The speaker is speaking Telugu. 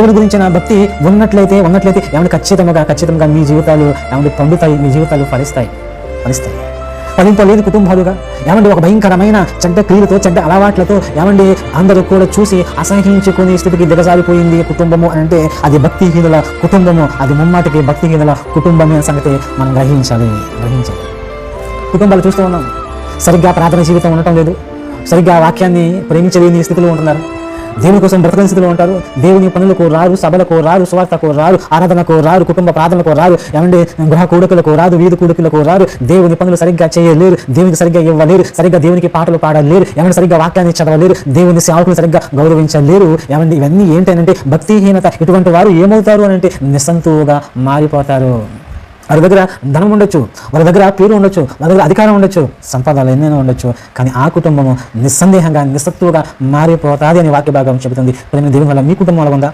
దేవుని గురించిన భక్తి ఉన్నట్లయితే ఏమంటే ఖచ్చితంగా మీ జీవితాలు ఏమంటే పండుతాయి, మీ జీవితాలు ఫలిస్తాయి. ఫలింపలేని కుటుంబాలుగా ఏమంటే ఒక భయంకరమైన చెడ్డ క్రియలతో, చెడ్డ అలవాట్లతో ఏమంటే అందరూ కూడా చూసి అసహించుకునే స్థితికి దిగజారిపోయింది కుటుంబము అంటే అది భక్తిహీనుల కుటుంబము, అది ముమ్మాటికి భక్తిహీనుల కుటుంబమే అనే సంగతి మనం గ్రహించాలి. కుటుంబాలు చూస్తూ ఉన్నాం, సరిగ్గా ప్రార్థన జీవితం ఉండటం లేదు, సరిగ్గా వాక్యాన్ని ప్రేమించలేని స్థితిలో ఉంటున్నారు, దేవుని కోసం బ్రతకని స్థితిలో ఉంటారు, దేవుని పనులకు రారు, సభలకు రారు, సువార్తకు రారు, ఆరాధనకు రారు, కుటుంబ ప్రార్థనకు రారు, ఏమంటే గృహ కూడకులకు రారు, వీధి కూడకులకు రారు, దేవుని పనులు సరిగ్గా చేయలేరు, దేవునికి సరిగ్గా ఇవ్వలేరు, సరిగ్గా దేవునికి పాటలు పాడలేరు, ఏమంటే సరిగ్గా వాక్యాన్ని చదవలేరు, దేవుని సేవకులు సరిగ్గా గౌరవించలేరు. ఏమంటే ఇవన్నీ ఏంటంటే భక్తిహీనత. ఇటువంటి వారు ఏమవుతారు అని అంటే నిస్సంతువుగా మారిపోతారు. వారి దగ్గర ధనం ఉండొచ్చు, వాళ్ళ దగ్గర పేరు ఉండొచ్చు, వాళ్ళ దగ్గర అధికారం ఉండొచ్చు, సంపదలు ఎన్నైనా ఉండొచ్చు, కానీ ఆ కుటుంబము నిస్సందేహంగా నిస్సత్తుగా మారిపోతాది అని వాక్య భాగం చెబుతుంది. దేవుని వల్ల మీ కుటుంబం అలా ఉందా?